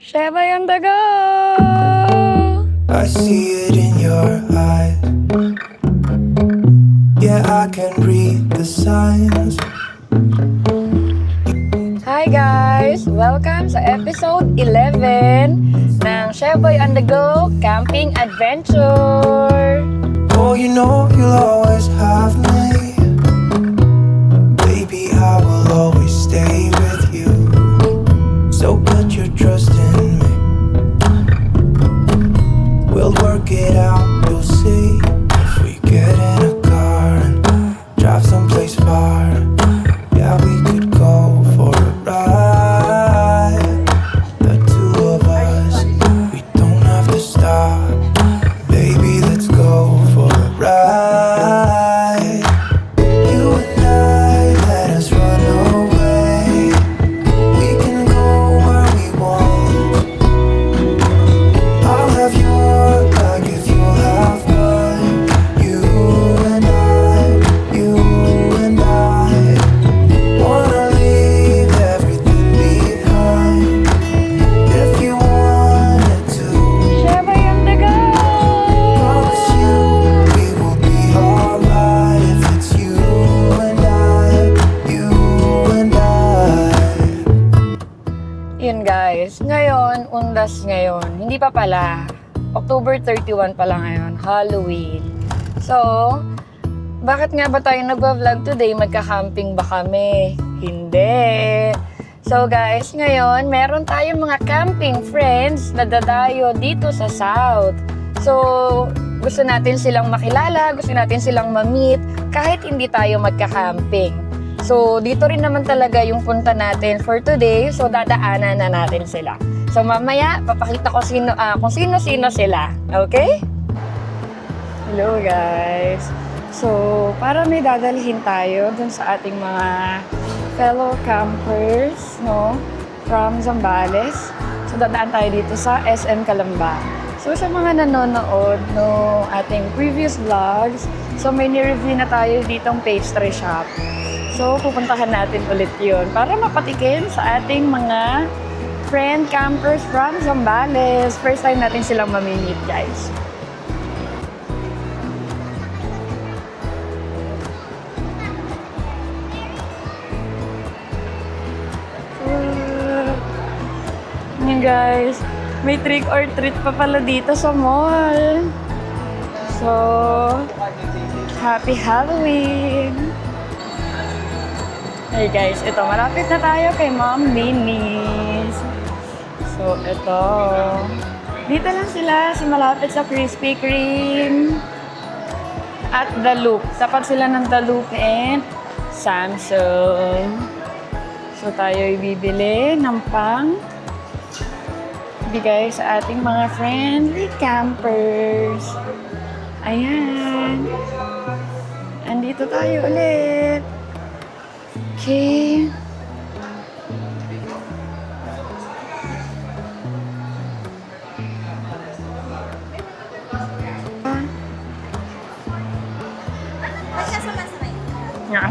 Shebay on the go! I see it in your eyes. Yeah, I can read the signs. Hi guys! Welcome sa episode 11 ng Sheboy on the Go Camping Adventure! Oh, you know you'll always have me. Baby, I will always stay with you. So put your trust in me. We'll work it out, you'll see. If we get in a car and drive someplace far, yeah, we could go for a ride. The two of us, we don't have to stop. Baby, let's go for a ride. You and I, let us run away. We can go where we want. I'll have your back if you'll have mine. You and I wanna leave everything behind. If you wanted to, Sheboy on the Go! promise you we will be alright. If it's you and I. Yun guys, ngayon, undas ngayon. Hindi pa pala. October 31 pala ngayon, Halloween. So, bakit nga ba tayo nag-vlog today? Magka-camping ba kami? Hindi. So guys, ngayon, meron tayong mga camping friends na dadayo dito sa South. So, gusto natin silang makilala, gusto natin silang ma-meet, kahit hindi tayo magka-camping. So, dito rin naman talaga yung punta natin for today. So, dadaanan na natin sila. So, mamaya, papakita ko kung sino-sino sila. Okay? Hello, guys. So, para may dadalhin tayo dun sa ating mga fellow campers, no? From Zambales. So, dadaan tayo dito sa SM Calamba. So, sa mga nanonood no ating previous vlogs, so may ni-review na tayo ditong pastry shop. So, pupuntahan natin ulit yun para mapatikin sa ating mga friend campers from Zambales. First time natin silang mamimit, guys. Yun, guys. May trick or treat pa pala dito sa mall. So, happy Halloween! Hey guys, ito, malapit na tayo kay Mom Minnie's. So, ito. Dito lang sila, malapit sa Krispy Kreme at The Loop. Tapat sila ng The Loop and Samsung. So, tayo ibibili ng bigay sa ating mga friendly campers. Ayan. Andito tayo ulit. Okay. Yeah.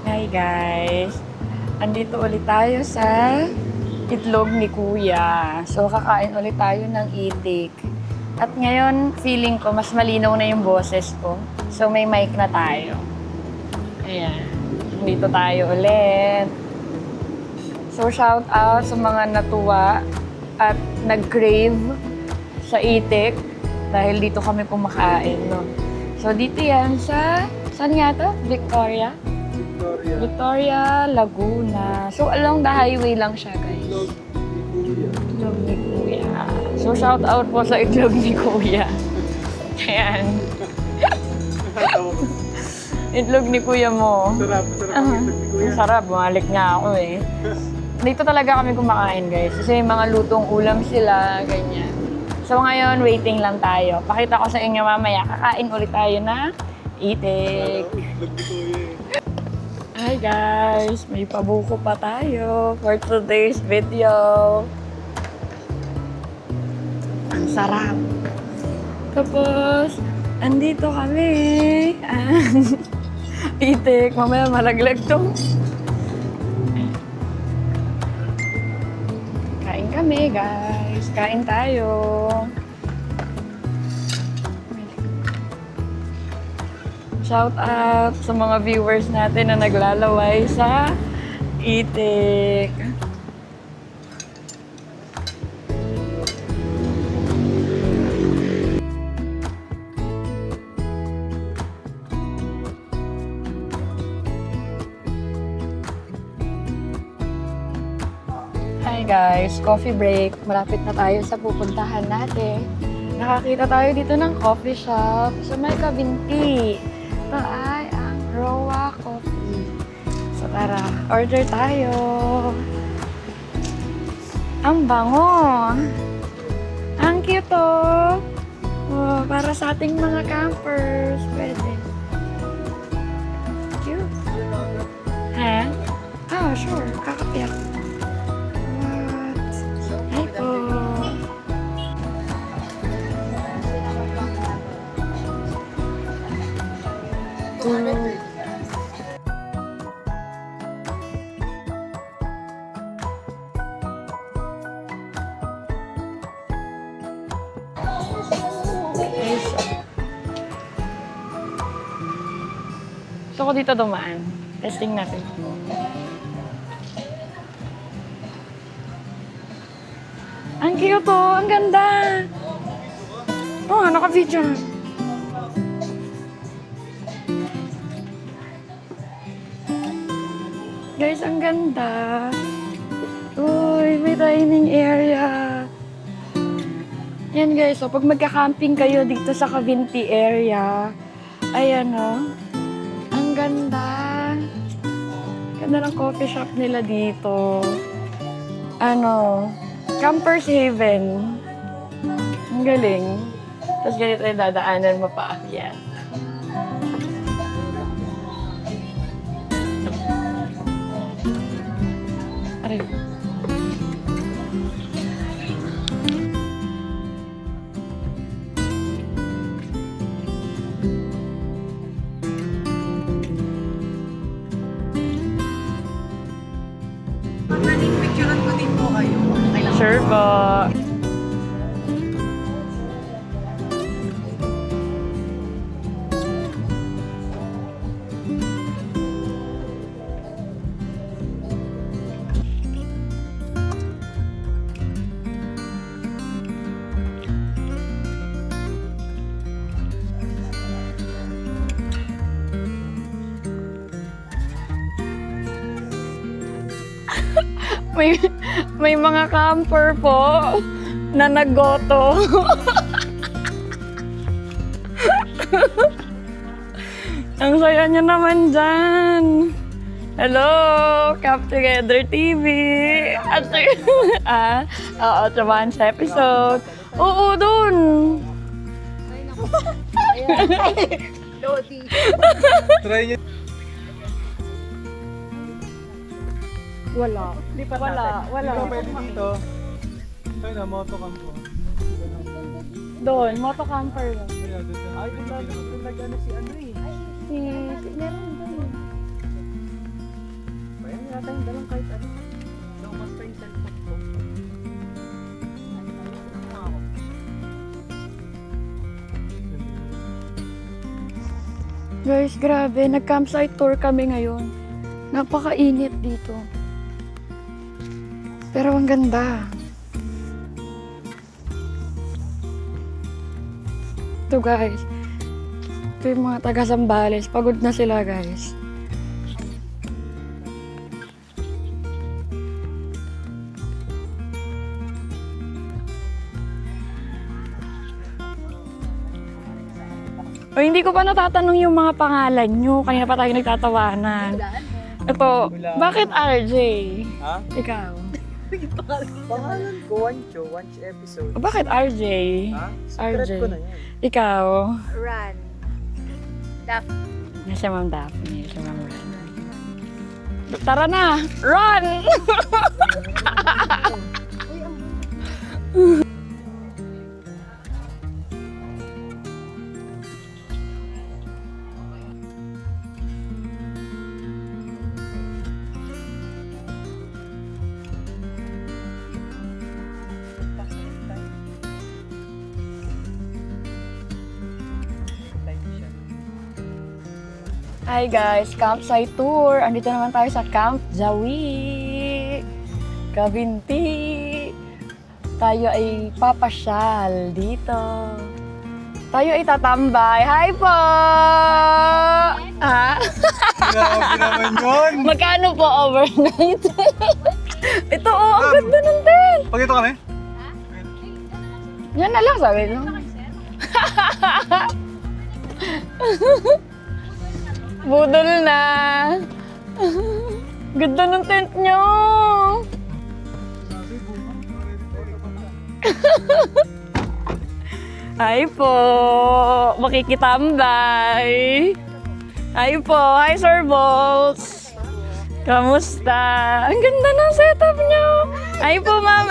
Hi guys. Andito ulit tayo sa Itlog ni Kuya. So, kakain ulit tayo ng itik. At ngayon, feeling ko, mas malinaw na yung boses ko. So, may mic na tayo. Ayan. Dito tayo ulit. So, shout out sa mga natuwa at nag-crave sa itik. Dahil dito kami kumakain, no? So, dito yan sa... Saan nga to? Victoria, Laguna. So, along the highway lang siya, guys. Itlog ni Kuya. So, shout out po sa Itlog ni Kuya. Ayan. Itlog ni Kuya mo. Sarap ang itlog ni Kuya. Sarap. Bumalik nga ako eh. Dito talaga kami kumakain, guys. Kasi may mga lutong ulam sila, ganyan. So, ngayon, waiting lang tayo. Pakita ko sa inyo mamaya. Kakain ulit tayo na itik. Itlog ni Kuya eh. Hi guys! May pabuko pa tayo for today's video. Ang sarap! Tapos, Andito kami. Itik, mamaya malaglag to. Kain kami, guys. Kain tayo. Shout out sa mga viewers natin na naglalaway sa Itik. Hi guys, coffee break. Malapit na tayo sa pupuntahan natin. Nakakita tayo dito ng coffee shop sa may Kabinti. Ito ay ang Roa Coffee. So tara, order tayo. Ang bango. Ang cute oh. Oh, para sa ating mga campers. Pwede. Cute. Ha? Ah, sure. Kakapi ako. What? Hi po. Gusto ko dito dumaan. Testing natin. Ang cute to! Ang ganda! Oh, naka-video. Guys, ang ganda. Uy, may dining area. Yan guys, so pag magka-camping kayo dito sa Cavinti area, ayan o. Ang ganda. Ganda ng coffee shop nila dito. Ano, Campers Haven. Ang galing. Tapos ganito yung dadaanan mo pa. Yan. Aray. Picturean ko din po kayo. Sure po. May mga camper po na naggoto. Ang saya niyo naman dyan. Hello, Camp Together TV. At sa episode. Oo, dun. Try nyo. Wala. Wala. Hindi ka pwede dito. Ayun na, motocam po. Doon, motocamper lang. Ayun, doon sa... Ay, kung nag-ano si ano eh. Meron doon. Bayan nga tayong dalang kahit ano. Lumas pa yung cellphone ko. Guys, grabe. Nag-campsite tour kami ngayon. Napakainit dito. Pero ang ganda. Ito guys. Ito yung mga taga Zambales. Pagod na sila guys. O, hindi ko pa natatanong yung mga pangalan nyo. Kanina pa tayo nagtatawanan. Ito, bakit RJ? Ha? Ikaw. Pangalan ko, Wancho episode. Bakit RJ? Ha? RJ. Secret ko na yan. Ikaw. Run. Nasa Ma'am Daphne. Nasa Ma'am Run. Tara na! Run! Hi guys, campsite tour. Andito naman tayo sa Camp Jawi, Kabinti. Tayo ay papasyal dito. Tayo ay tatambay. Hi po! Ha? Grabe naman yun! Magkano po overnight? Ito oh, ang ganda ng tent. Pag ito kami? Yan na lang, sabi lang. Budol na. Ganda ng tent nyo. Hi po. Makikitambay. Hi po. Hi Sir Bolts. Kamusta? Ang ganda ng setup nyo. Hi po, ma'am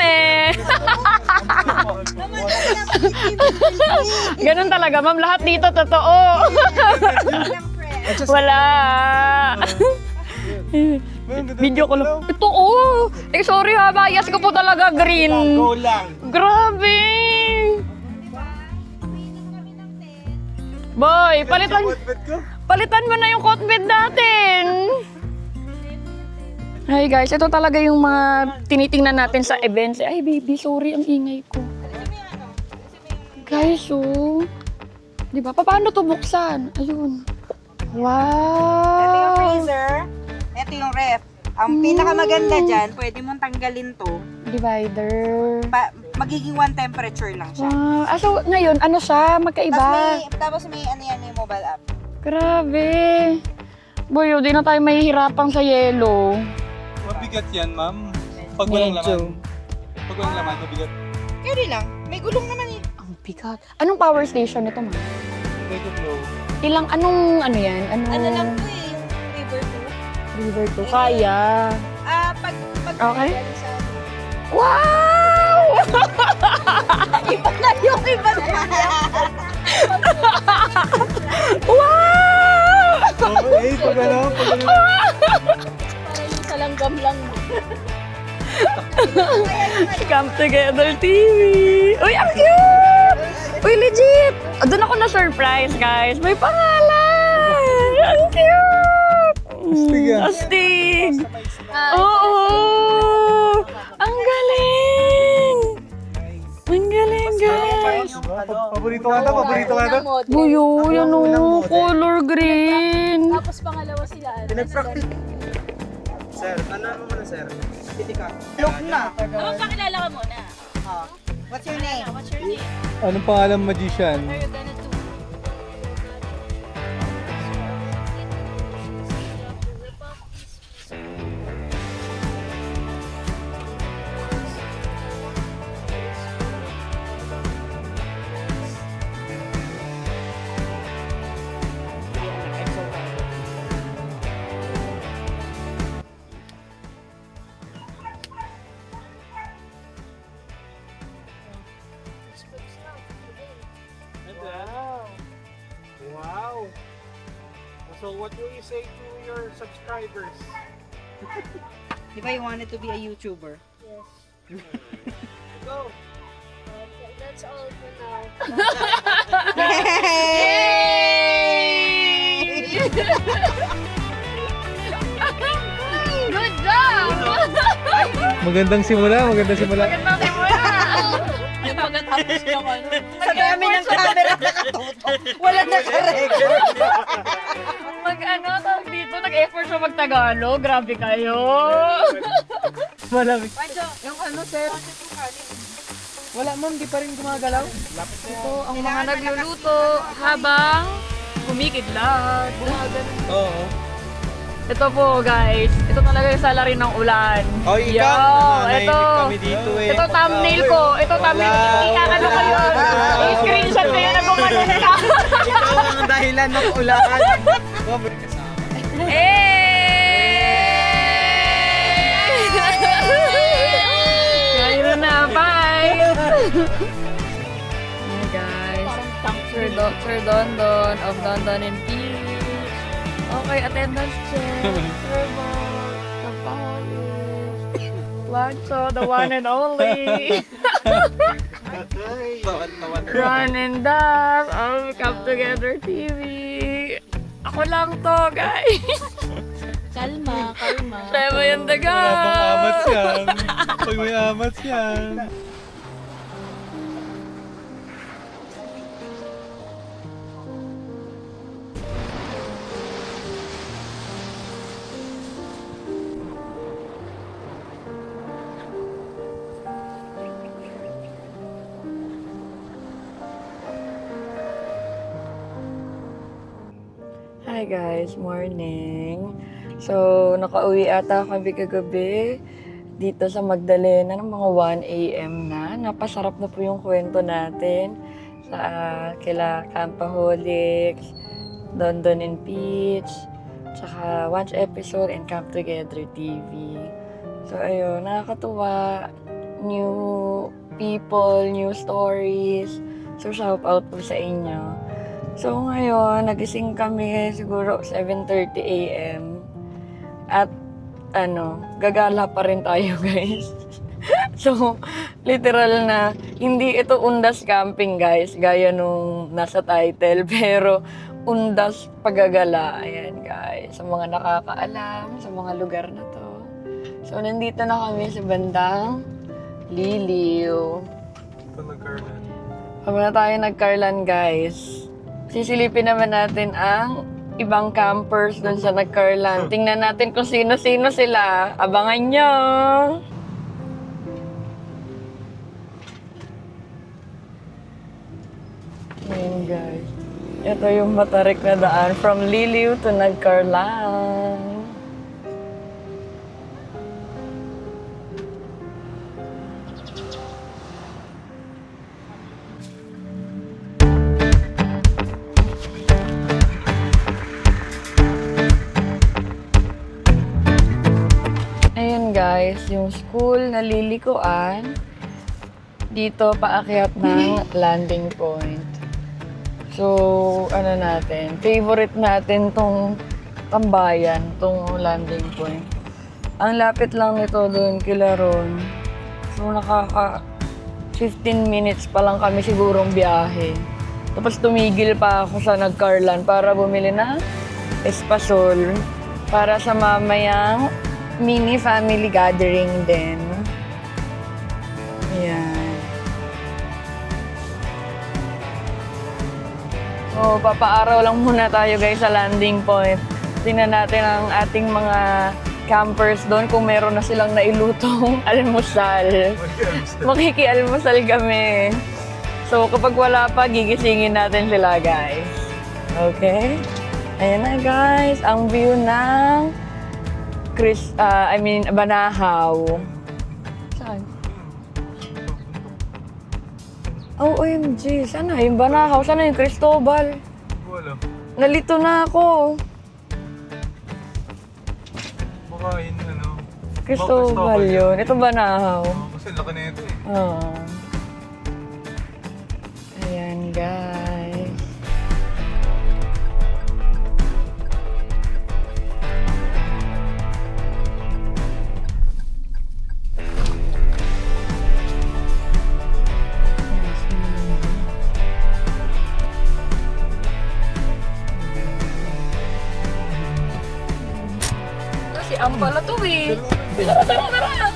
Ganun talaga, ma'am. Lahat dito totoo. Wala. Video ko lang. Ito, oh. Eh, sorry ha. Bias ko po talaga green. Go lang! Grabe. Boy, palitan mo na yung coat bed natin. Hi guys, ito talaga yung mga tinitingnan natin sa events. Ay baby, sorry, ang ingay ko. Guys, oh. Di ba? Paano to buksan? Ayun. Wow! Ito yung freezer, ito yung ref. Ang pinakamaganda dyan, pwede mong tanggalin to. Divider. Magiging one temperature lang siya. Wow. Ah, so ngayon, ano siya? Magkaiba? Tapos may ano yan, may mobile app. Grabe. Boy, di na tayo mahihirapan sa yelo. Mabigat yan, ma'am. Pag walang Medyo. laman. Pag walang laman, mabigat. Carry lang. May gulong naman eh. Ang bigat. Anong power station ito, ma'am? Make it low. Anong ano yan? Ano lang to eh, yung river to. River to. Kaya. Pag Okay. yan sa... Wow! Iba na yung iba na. Wow! Okay, pag ano. Para yung sa langgam lang mo. Come Together TV! Uy, ang cute! Uy, legit! Doon ako na-surprise, guys. May pangalan! Ang cute! Astig ah. Astig! Oo! Ang galing! Ang galing, guys! Paborito ka na, paborito ka na. Buyo, yan o. Color green. Tapos pangalawa sila. Pinag-practice. Sir, ano mo na, sir? Look na. Ano pakilala ka muna? What's your name? What's your name? Anong pangalan magician? What are you gonna do? Wow! So what do you say to your subscribers? Di ba you wanted to be a YouTuber? Go! That's all for now. Good job! Magandang simula, magandang simula. Yung pagkatapos ng ano. Sa dami ng camera nakatutok. Wala naka-record. Tawag dito, nag-effort siya mag-Tagalog. Grabe kayo. Malamig. Yung ano, sir? Wala ma'am, di pa rin gumagalaw. Ito ang mga nagluluto habang kumikidlat. Oo. Ito po, guys. Ito talaga yung salary ng ulan. Oh, Yo, ito. dito eh. Ito thumbnail ko. Ito thumbnail. Ikakano ko yun. I-screenshot ko yun na gumanon ka. Ikaw ang dahilan ng ulan. Kairo na, bye! Hey guys, Sir Dondon of Dondon and Peach. Okay, attendance check. Sir Mark, Kapalis, Lancho, the one and only. Ron and Dab, Come Together TV. Ako lang to, guys. Kalma, kalma. Tayo mo yung daga. Amat yan. Pag may amat yan. Hi guys, morning. So, nakauwi ata kami kagabi dito sa Magdalena ng mga 1 a.m. na. Napasarap na po yung kwento natin sa kila Campaholics, London and Peach, tsaka Watch Episode and Camp Together TV. So, ayun, nakakatuwa. New people, new stories. So, shout out po sa inyo. So ngayon, nagising kami siguro 7:30 a.m. At gagala pa rin tayo guys. So, literal na, hindi ito undas camping guys, gaya nung nasa title. Pero, undas paggagala. Ayan guys, sa mga nakakaalam, sa mga lugar na to. So, nandito na kami sa bandang Liliw. Ito nag-Carlan. Habang na tayo nag-Carlan guys, sisilipin naman natin ang ibang campers doon sa nag-Carlan. Tingnan natin kung sino-sino sila. Abangan nyo! Ayan guys. Ito yung matarik na daan from Liliw to nag-Carlan. Ayan guys, yung school na lilikuan, dito paakyat ng landing point. So, favorite natin tong tambayan, tong landing point. Ang lapit lang nito doon kila Ron. So, 15 minutes pa lang kami sigurong biyahe. Tapos tumigil pa ako sa nag-Carlan para bumili ng espasol para sa mamayang mini family gathering din. Ayan. So, papaaraw lang muna tayo guys sa landing point. Tingnan natin ang ating mga campers doon kung meron na silang nailutong almusal. Makikialmusal kami. So, kapag wala pa, gigisingin natin sila guys. Okay? Ayan na guys, ang view ng Banahaw. Saan? Oh, OMG. Sana yung Banahaw? Sana yung Cristobal? Wala. Nalito na ako. Baka yun Cristobal yun. Ito Banahaw. Kasi laki na ito eh. Oo. Ayan, guys. Si Am pala to eh. Tara!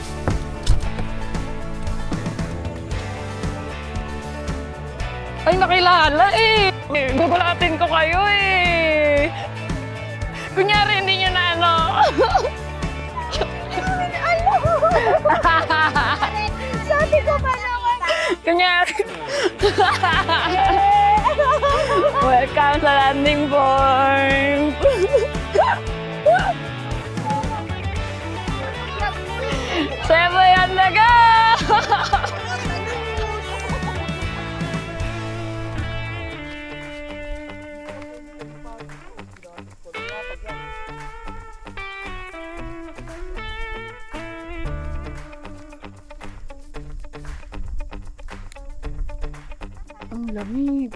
Ay, nakilala eh. Gugulatin ko kayo eh. Kunyari, hindi nyo na ano. Sabi ko pa naman. Kunyari. Welcome sa landing point. Sebo yan laga! Ang lamig.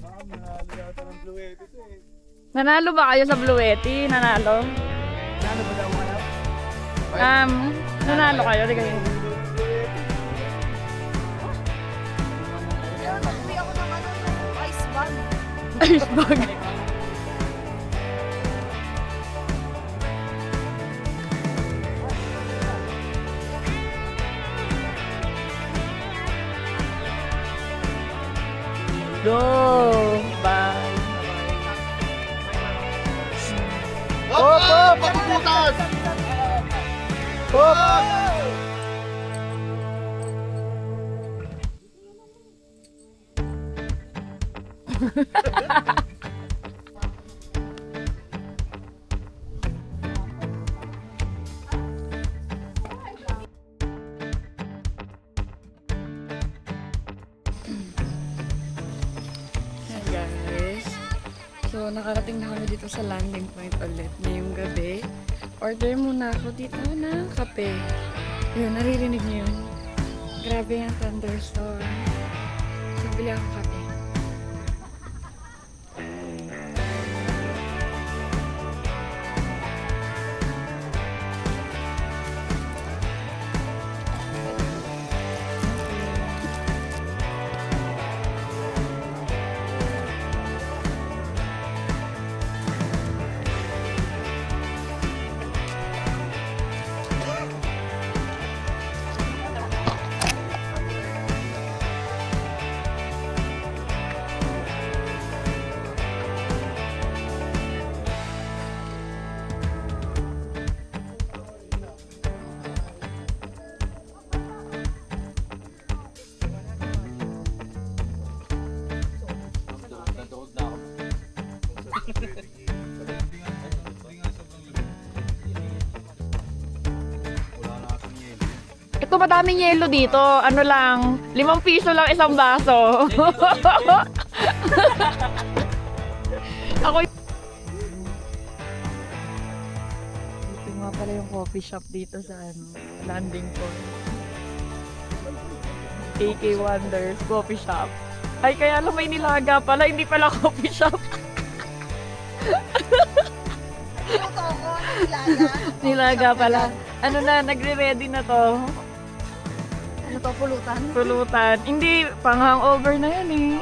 Manalo yata ng Bluete ito eh. Nanalo ba kayo sa Bluety? Nanalo? Ano ba daw manap? Nanalo kayo? Di kayo. Nagbili ako ng ice bag. Ice bag. Go! Bye! Hop! Hop! Pagpuputan! Hop! Yan guys. So, nakarating na kami dito sa landing point ulit ngayong gabi. Order muna ako dito ng kape. Yun, naririnig niyo yun. Grabe yung thunderstorm. So, bili ako kape. Ito madaming yelo dito. Ano lang, 5 piso lang isang baso. Ako ito nga pala yung coffee shop dito sa landing point. AK Wonders Coffee Shop. Ay, kaya lang may nilaga pala. Hindi pala coffee shop. Nilaga pala. Ano na, nagre-ready na to. Ano to, pulutan? Pulutan. Hindi, pang hangover na yan eh.